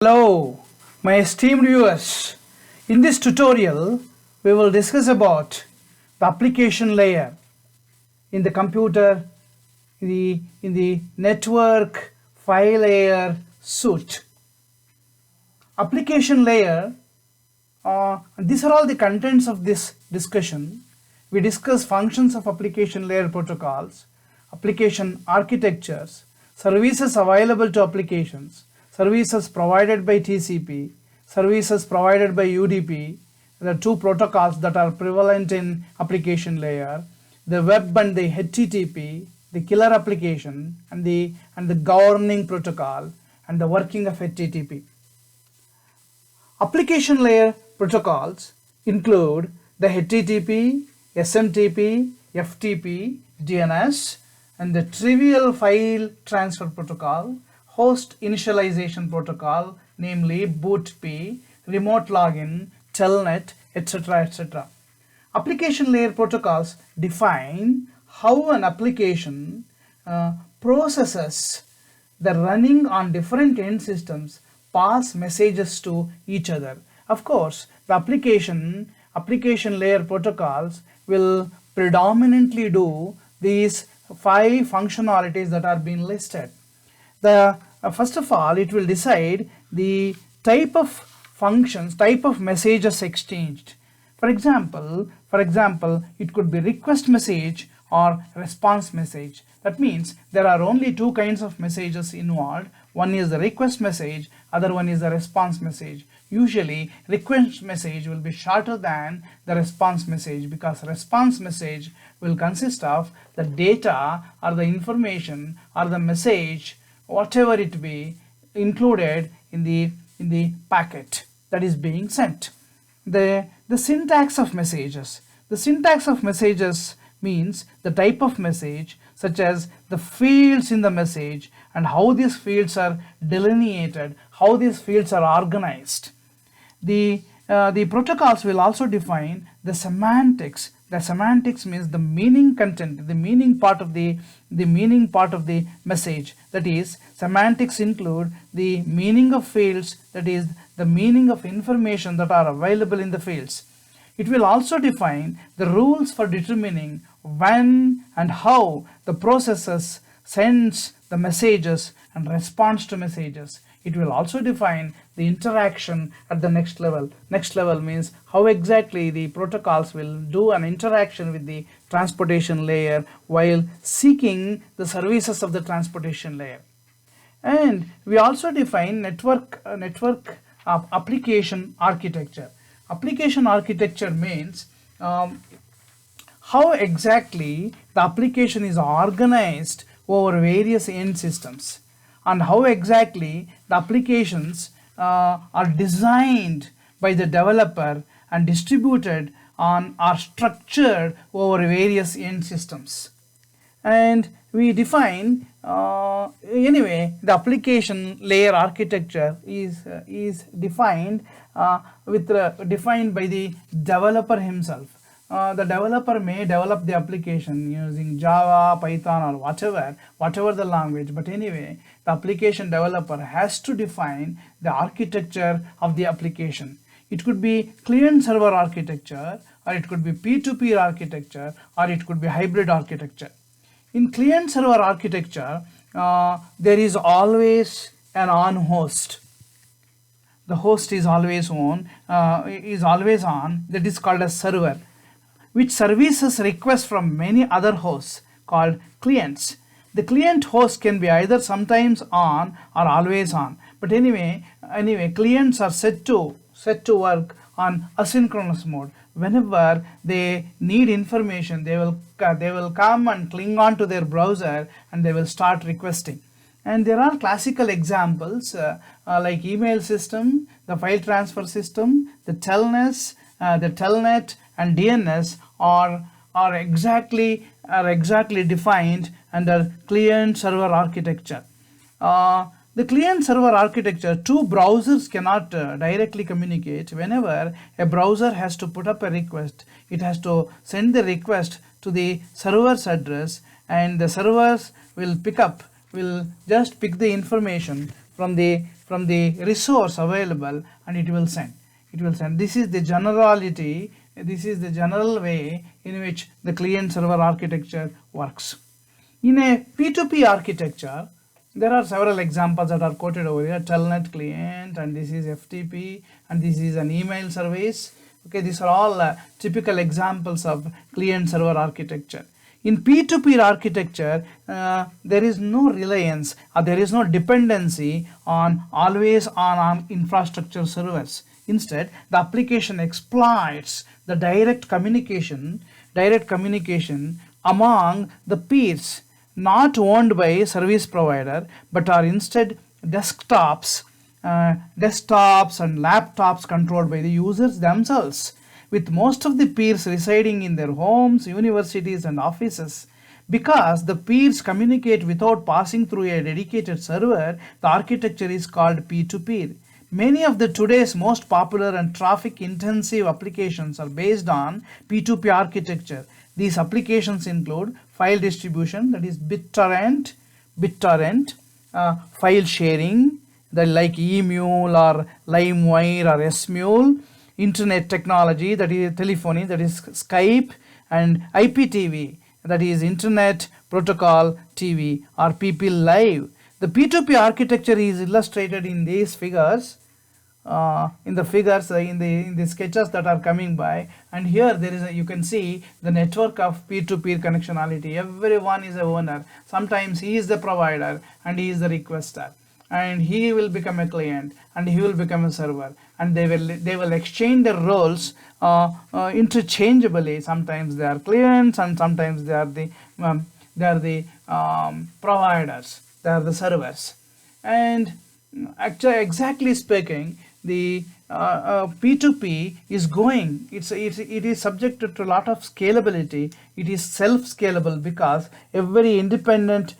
Hello, my esteemed viewers. In this tutorial, we will discuss about the application layer in the computer, in the network file layer suite. Application layer, these are all the contents of this discussion. We discuss functions of application layer protocols, application architectures, services available to applications, services provided by TCP, services provided by UDP, the two protocols that are prevalent in application layer, the web and the HTTP, the killer application and the governing protocol and the working of HTTP. Application layer protocols include the HTTP, SMTP, FTP, DNS, and the trivial file transfer protocol, host initialization protocol, namely BOOTP, remote login, telnet, etc. etc. Application layer protocols define how an application processes the running on different end systems pass messages to each other. Of course, the application layer protocols will predominantly do these 5 functionalities that are being listed. First of all, it will decide the type of functions, type of messages exchanged. For example, it could be request message or response message. That means there are only 2 kinds of messages involved. One is the request message, other one is the response message. Usually request message will be shorter than the response message because response message will consist of the data or the information or the message, whatever it be, included in the packet that is being sent. The syntax of messages. The syntax of messages means the type of message, such as the fields in the message and how these fields are delineated, how these fields are organized. The protocols will also define the semantics. The semantics means the meaning content, the meaning part of the message. That is, semantics include the meaning of fields, that is, the meaning of information that are available in the fields. It will also define the rules for determining when and how the processes sends the messages and responds to messages. It will also define the interaction at the next level. Next level means how exactly the protocols will do an interaction with the transportation layer while seeking the services of the transportation layer. And we also define network application architecture. Application architecture means how exactly the application is organized over various end systems and how exactly the applications are designed by the developer and distributed on or structured over various end systems. And we define anyway the application layer architecture is defined defined by the developer himself. The developer may develop the application using Java, Python, or whatever the language, but anyway the application developer has to define the architecture of the application. It could be client server architecture, or it could be P2P architecture, or it could be hybrid architecture. In client server architecture, there is always an on host. The host is always on. That is called a server, which services requests from many other hosts called clients. The client host can be either sometimes on or always on. But anyway, clients are set to work on asynchronous mode. Whenever they need information, they will come and cling on to their browser and they will start requesting. And there are classical examples like email system, the file transfer system, the telnet, and DNS are exactly defined under client server architecture. The client server architecture, 2 browsers cannot directly communicate. Whenever a browser has to put up a request, it has to send the request to the server's address, and the servers will just pick the information from the resource available, and it will send. This is the generality, this is the general way in which the client server architecture works. In a P2P architecture, there are several examples that are quoted over here. Telnet client, and this is FTP, and this is an email service. Okay, these are all typical examples of client server architecture. In P2P architecture, there is no reliance, or there is no dependency on always on infrastructure servers. Instead, the application exploits the direct communication among the peers, not owned by service provider, but are instead desktops and laptops controlled by the users themselves, with most of the peers residing in their homes, universities, and offices. Because the peers communicate without passing through a dedicated server, the architecture is called peer-to-peer. Many of the today's most popular and traffic-intensive applications are based on P2P architecture. These applications include file distribution, that is BitTorrent, file sharing, like eMule or LimeWire or SMule, internet technology, that is telephony, that is Skype, and IPTV, that is Internet Protocol TV or PP Live. The P2P architecture is illustrated in these figures, in the sketches that are coming by, and here there is you can see the network of peer-to-peer connectionality. Everyone is a owner. Sometimes he is the provider and he is the requester, and he will become a client and he will become a server, and they will exchange their roles interchangeably. Sometimes they are clients and sometimes they are the providers, they are the servers. And actually, exactly speaking, the P2P is going, it is subjected to a lot of scalability. It is self-scalable because every independent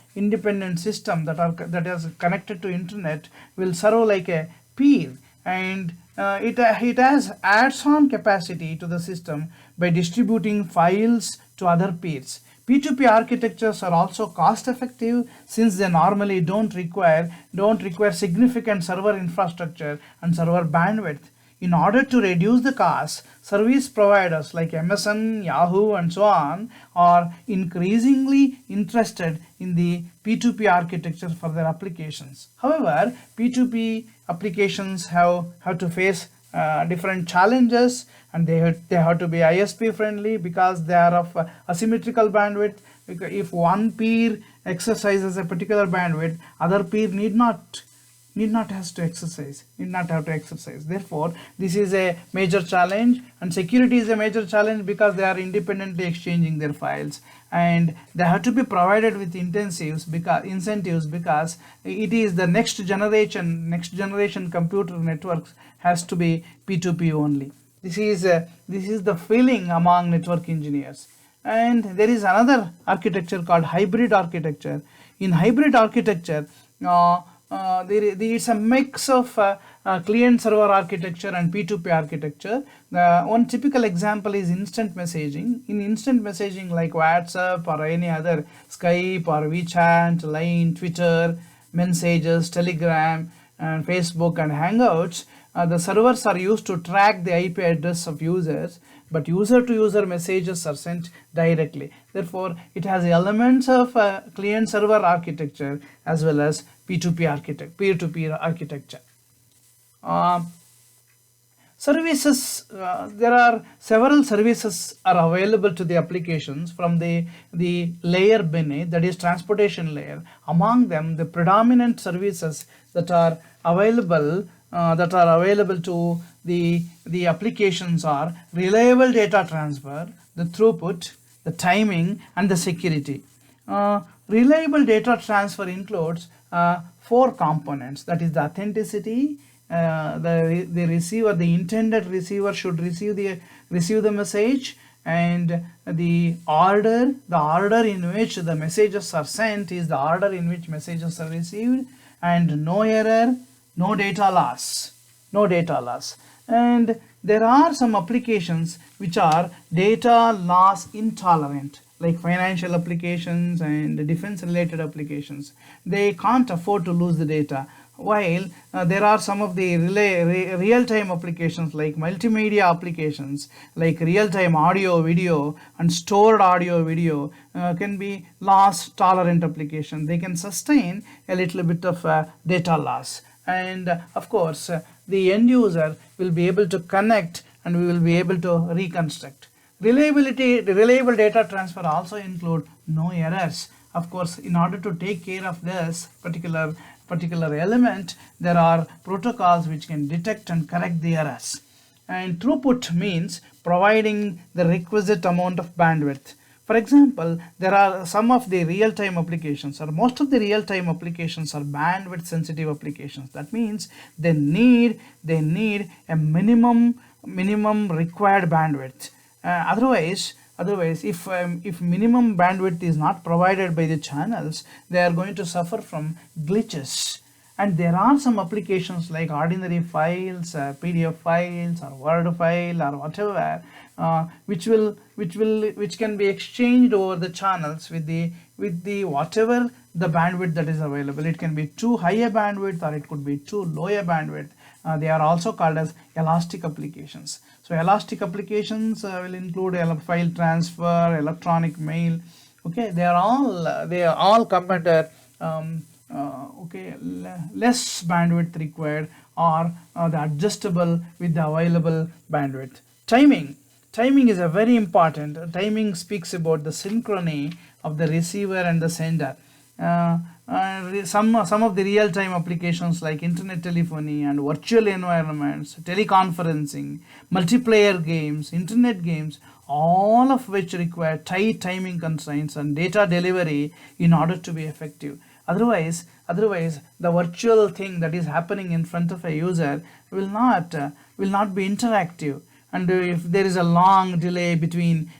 system that is connected to internet will serve like a peer, and it has adds-on capacity to the system by distributing files to other peers. P2P architectures are also cost effective since they normally don't require significant server infrastructure and server bandwidth. In order to reduce the cost, service providers like MSN, Yahoo, and so on are increasingly interested in the P2P architecture for their applications. However, P2P applications have to face different challenges, and they have to be ISP friendly because they are of asymmetrical bandwidth. If one peer exercises a particular bandwidth, other peer need not have to exercise. Therefore, this is a major challenge, and security is a major challenge because they are independently exchanging their files, and they have to be provided with incentives because it is the next generation computer networks has to be P2P only. This is the feeling among network engineers. And there is another architecture called hybrid architecture. In hybrid architecture, there is a mix of client server architecture and P2P architecture. One typical example is instant messaging. In instant messaging like WhatsApp or any other, Skype or WeChat, Line, Twitter, Messages, Telegram, and Facebook and Hangouts, the servers are used to track the IP address of users, but user-to-user messages are sent directly. Therefore, it has elements of client-server architecture as well as P2P peer-to-peer architecture. Services, there are several services are available to the applications from the layer beneath, that is transportation layer. Among them, the predominant services that are available to the applications are reliable data transfer, the throughput, the timing, and the security. Reliable data transfer includes 4 components, that is the authenticity. The receiver, the intended receiver should receive the message, and the order in which the messages are sent is the order in which messages are received, and no error, no data loss. And there are some applications which are data loss intolerant, like financial applications and defense related applications. They can't afford to lose the data. while there are some of the real-time applications like multimedia applications like real-time audio video and stored audio video can be loss tolerant application. They can sustain a little bit of data loss, and of course the end user will be able to connect and we will be able to reconstruct. Reliable data transfer also include no errors. Of course, in order to take care of this particular element, there are protocols which can detect and correct the errors. And throughput means providing the requisite amount of bandwidth. For example, there are some of the real-time applications, or most of the real-time applications are bandwidth sensitive applications. That means they need a minimum required bandwidth. Otherwise, if minimum bandwidth is not provided by the channels, they are going to suffer from glitches. And there are some applications like ordinary files, PDF files, or Word file, or whatever, which can be exchanged over the channels with the whatever the bandwidth that is available. It can be too high a bandwidth or it could be too low a bandwidth. They are also called as elastic applications. So elastic applications will include file transfer, electronic mail. Okay, they are all come under less bandwidth required, or the adjustable with the available bandwidth. Timing is a very important. Timing speaks about the synchrony of the receiver and the sender. Some of the real-time applications like internet telephony and virtual environments, teleconferencing, multiplayer games, internet games, all of which require tight timing constraints and data delivery in order to be effective. Otherwise the virtual thing that is happening in front of a user will not be interactive. And if there is a long delay between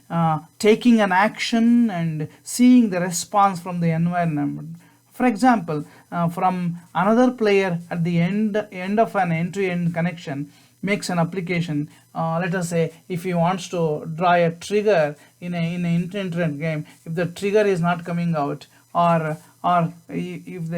taking an action and seeing the response from the environment. For example, from another player at the end of an end-to-end connection makes an application. Let us say if he wants to draw a trigger in an internet game, if the trigger is not coming out, or if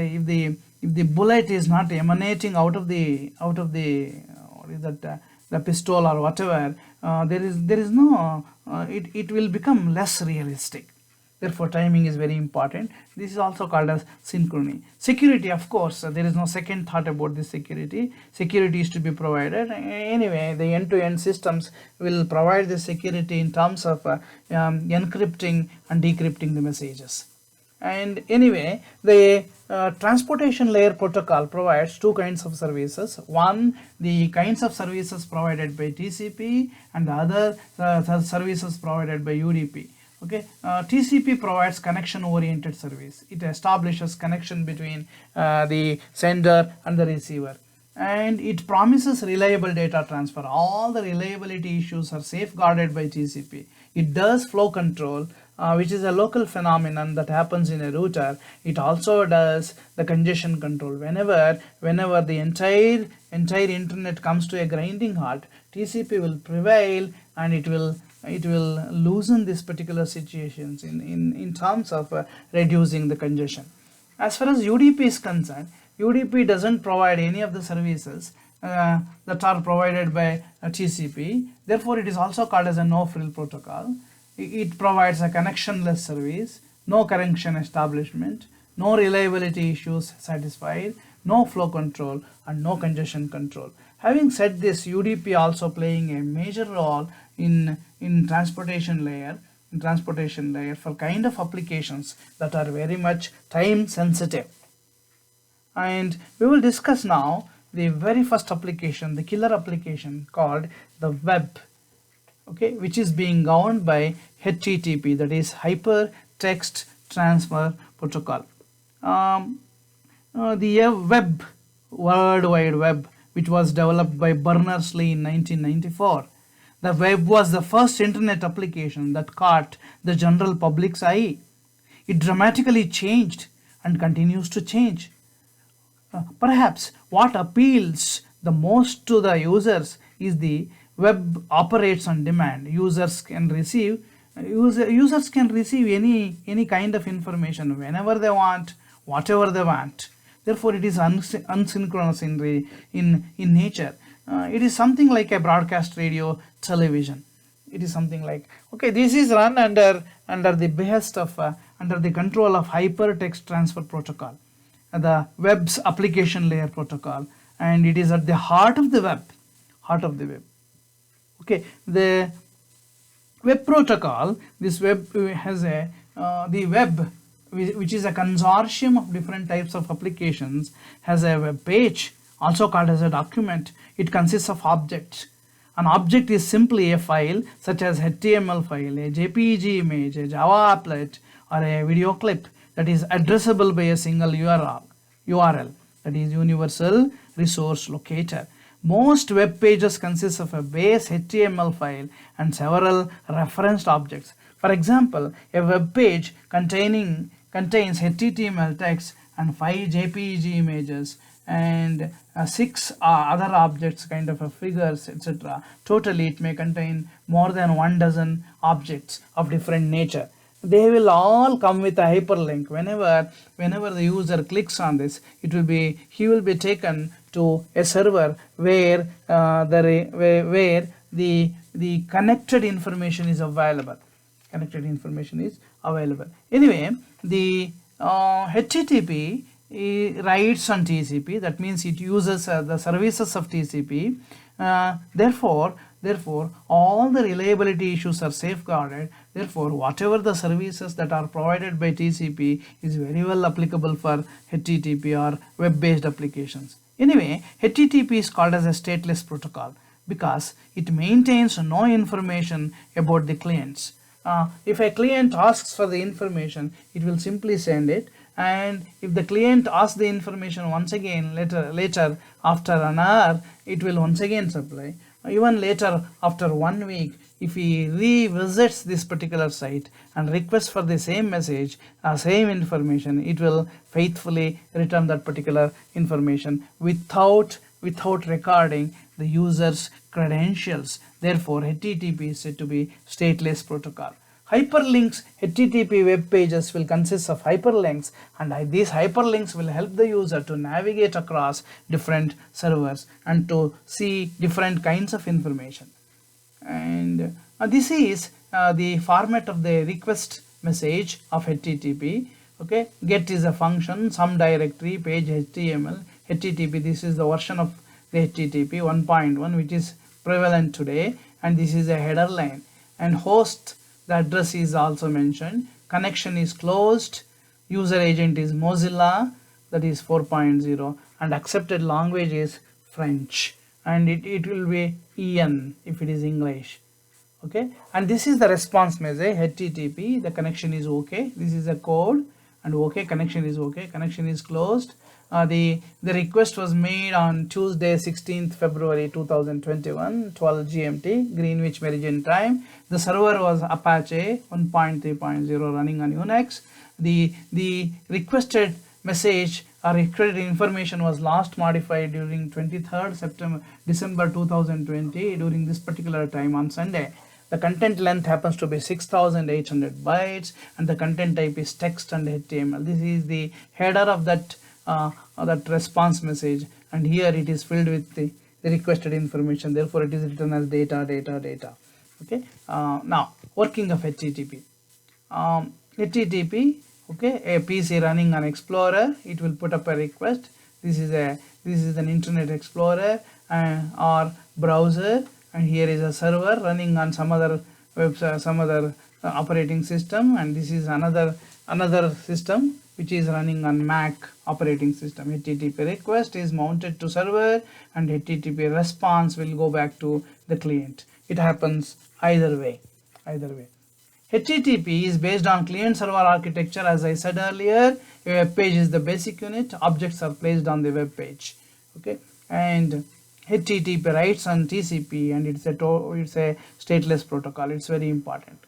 the bullet is not emanating out of the what is that, the pistol or whatever, there is no it will become less realistic. Therefore, timing is very important. This is also called as synchrony. Security, of course, there is no second thought about this security. Security is to be provided. Anyway, the end-to-end systems will provide the security in terms of encrypting and decrypting the messages. And anyway, the transportation layer protocol provides two kinds of services. One, the kinds of services provided by TCP, and the other services provided by UDP. Okay, TCP provides connection-oriented service. It establishes connection between the sender and the receiver, and it promises reliable data transfer. All the reliability issues are safeguarded by TCP. It does flow control, which is a local phenomenon that happens in a router. It also does the congestion control. Whenever the entire internet comes to a grinding halt, TCP will prevail, and it will loosen these particular situations in terms of reducing the congestion. As far as UDP is concerned, UDP doesn't provide any of the services that are provided by TCP. Therefore, it is also called as a no-frill protocol. It provides a connectionless service, no connection establishment, no reliability issues satisfied, no flow control, and no congestion control. Having said this, UDP also playing a major role in transportation layer for kind of applications that are very much time sensitive. And we will discuss now the very first application, the killer application called the web, okay, which is being governed by HTTP, that is Hypertext Transfer Protocol. The web, World Wide Web, which was developed by Berners-Lee in 1994. The web was the first internet application that caught the general public's eye. It dramatically changed and continues to change. Perhaps what appeals the most to the users is the web operates on demand. Users can receive any kind of information whenever they want, whatever they want. therefore it is unsynchronous in nature. It is something like a broadcast radio television. It is something like, okay, this is run under the behest of under the control of hypertext transfer protocol, the web's application layer protocol, and it is at the heart of the web. Okay, the web protocol, this web has the web, which is a consortium of different types of applications, has a web page, also called as a document. It consists of objects. An object is simply a file such as HTML file, a JPEG image, a Java applet, or a video clip that is addressable by a single URL, that is Universal Resource Locator. Most web pages consist of a base HTML file and several referenced objects. For example, a web page contains HTML text and 5 JPEG images and 6 other objects, kind of figures, etc. Totally, it may contain more than 12 objects of different nature. They will all come with a hyperlink. Whenever the user clicks on this, he will be taken to a server where the connected information is available. Anyway, the HTTP writes on TCP. That means it uses the services of TCP. Therefore, all the reliability issues are safeguarded. Therefore, whatever the services that are provided by TCP is very well applicable for HTTP or web-based applications. Anyway, HTTP is called as a stateless protocol because it maintains no information about the clients. If a client asks for the information, it will simply send it, and if the client asks the information once again later after an hour, it will once again supply. Even later, after 1 week, if he revisits this particular site and requests for the same message, same information, it will faithfully return that particular information without recording the user's credentials. Therefore, HTTP is said to be stateless protocol. Hyperlinks, HTTP web pages will consist of hyperlinks, and these hyperlinks will help the user to navigate across different servers and to see different kinds of information. And this is the format of the request message of HTTP. Okay, get is a function, some directory, page HTML, HTTP. This is the version of the HTTP 1.1 which is prevalent today, and this is a header line. And host, the address is also mentioned. Connection is closed. User agent is Mozilla, that is 4.0, and accepted language is French, and it will be EN if it is English. Okay, and this is the response message, HTTP, the connection is okay. This is a code, and okay, connection is okay, connection is closed. The request was made on Tuesday 16th February 2021, 12 GMT, Greenwich Meridian time. The server was Apache 1.3.0 running on Unix. The requested message or requested information was last modified during 23rd December 2020 during this particular time on Sunday. The content length happens to be 6800 bytes, and the content type is text and HTML. This is the header of that response message, and here it is filled with the requested information. Therefore, it is written as data. Okay. Now, working of HTTP. HTTP. Okay, a PC running on Explorer, it will put up a request. This is an Internet Explorer or browser, and here is a server running on some other operating system, and this is another system which is running on Mac operating system. HTTP request is mounted to server, and HTTP response will go back to the client. It happens either way. HTTP is based on client-server architecture. As I said earlier, a web page is the basic unit. Objects are placed on the web page. Okay, and HTTP writes on TCP, and it's a stateless protocol. It's very important.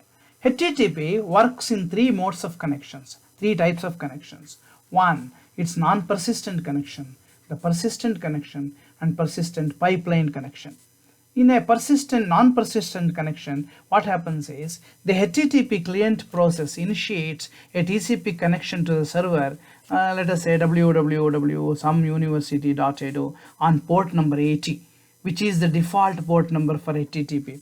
HTTP works in 3 modes of connections, 3 types of connections. One, it's non-persistent connection, the persistent connection, and persistent pipeline connection. In a persistent, non-persistent connection, what happens is the HTTP client process initiates a TCP connection to the server, let us say www some university.edu on port number 80, which is the default port number for HTTP.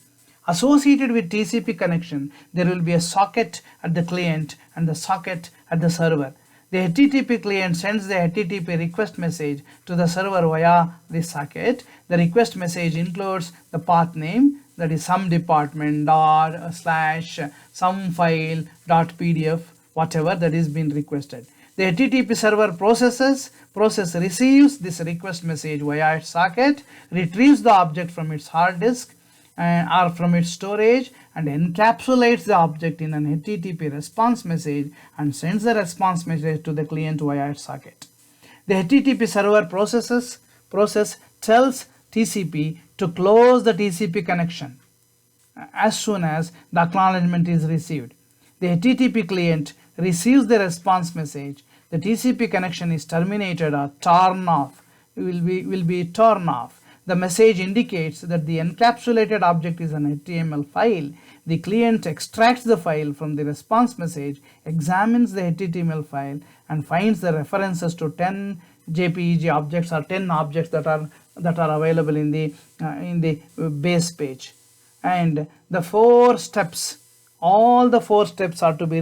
Associated with TCP connection, there will be a socket at the client and the socket at the server. The HTTP client sends the HTTP request message to the server via this socket. The request message includes the path name, that is some department dot slash some file dot pdf, whatever that is being requested. The HTTP server process receives this request message via its socket, retrieves the object from its hard disk or from its storage, and encapsulates the object in an HTTP response message and sends the response message to the client via its socket. The HTTP server process tells TCP to close the TCP connection as soon as the acknowledgement is received. The HTTP client receives the response message. The TCP connection is terminated or torn off. Will be torn off. The message indicates that the encapsulated object is an HTML file. The client extracts the file from the response message, examines the HTML file, and finds the references to 10 JPEG objects or 10 objects that are available in the base page. And the four steps, all the four steps are to be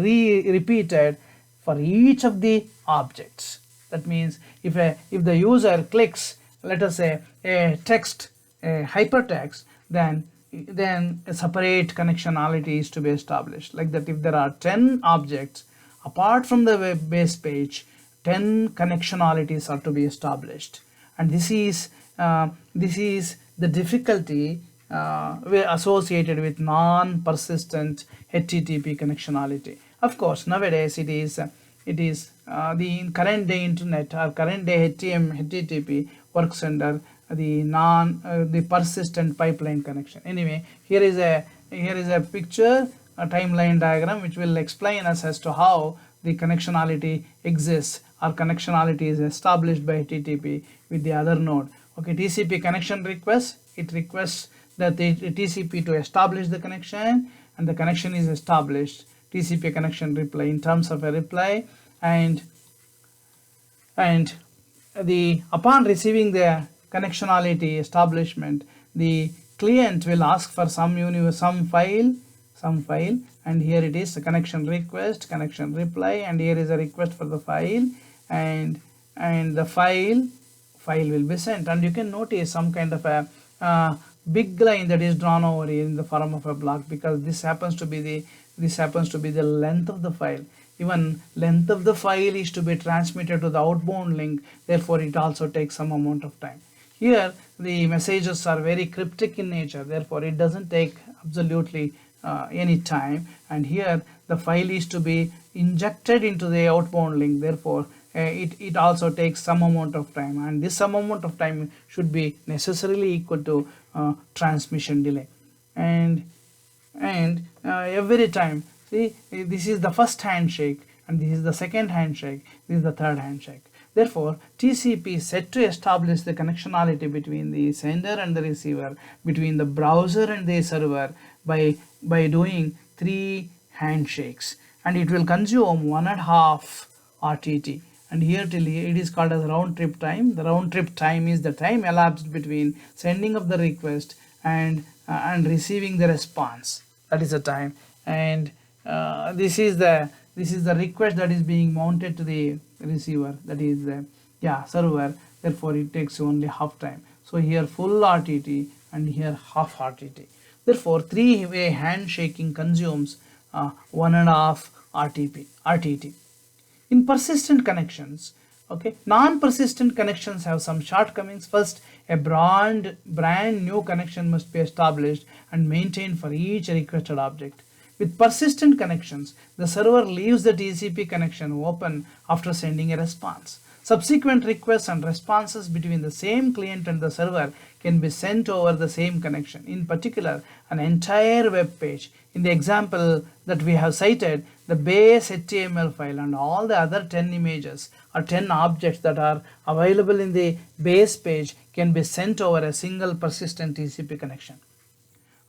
repeated for each of the objects. That means if the user clicks, let us say, a text, a hypertext, then a separate connectionality is to be established. Like that, if there are 10 objects apart from the web base page, 10 connectionalities are to be established. And this is the difficulty associated with non-persistent HTTP connectionality. Of course, nowadays it is the current day internet or current day HTTP works under the persistent pipeline connection. Anyway, here is a picture, a timeline diagram which will explain us as to how the connectionality exists or connectionality is established by HTTP with the other node. Okay, TCP connection request, it requests the TCP to establish the connection, and the connection is established. TCP connection reply in terms of a reply, and upon receiving the connectionality establishment, the client will ask for some file, and here it is the connection request, connection reply, and here is a request for the file, and the file will be sent. And you can notice some kind of a big line that is drawn over here in the form of a block, because this happens to be the length of the file. Even length of the file is to be transmitted to the outbound link, therefore it also takes some amount of time. Here the messages are very cryptic in nature, therefore it doesn't take absolutely any time, and here the file is to be injected into the outbound link, therefore it also takes some amount of time, and this some amount of time should be necessarily equal to transmission delay. And every time, see, this is the first handshake, and this is the second handshake, this is the third handshake. Therefore, TCP is set to establish the connectionality between the sender and the receiver, between the browser and the server by doing 3 handshakes, and it will consume 1.5 RTT. And here it is called as round trip time. The round trip time is the time elapsed between sending of the request and receiving the response. That is the time, and this is the request that is being mounted to the receiver, that is the server. Therefore it takes only half time. So here full RTT and here half RTT. Therefore 3-way handshaking consumes 1.5 RTT. In persistent connections, okay, non-persistent connections have some shortcomings. First, a brand new connection must be established and maintained for each requested object. With persistent connections, the server leaves the TCP connection open after sending a response. Subsequent requests and responses between the same client and the server can be sent over the same connection. In particular, an entire web page, in the example that we have cited, the base HTML file and all the other 10 images or 10 objects that are available in the base page can be sent over a single persistent TCP connection.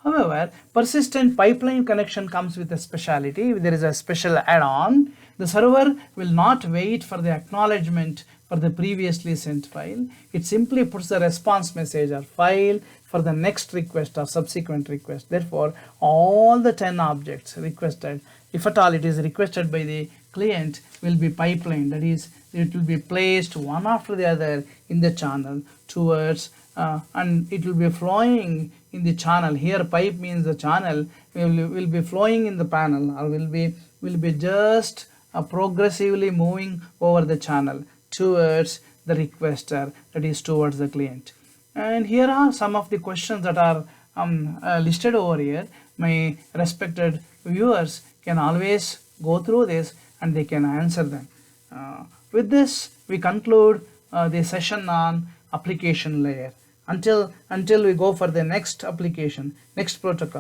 However, persistent pipeline connection comes with a speciality. There is a special add-on. The server will not wait for the acknowledgement for the previously sent file. It simply puts the response message or file for the next request or subsequent request. Therefore, all the 10 objects requested, if at all it is requested by the client, will be pipelined. That is, it will be placed one after the other in the channel towards and it will be flowing in the channel. Here pipe means the channel will be flowing in the panel, or will be just progressively moving over the channel towards the requester, that is towards the client. And here are some of the questions that are listed over here. My respected viewers can always go through this and they can answer them. With this, we conclude the session on application layer. Until we go for the next application, next protocol.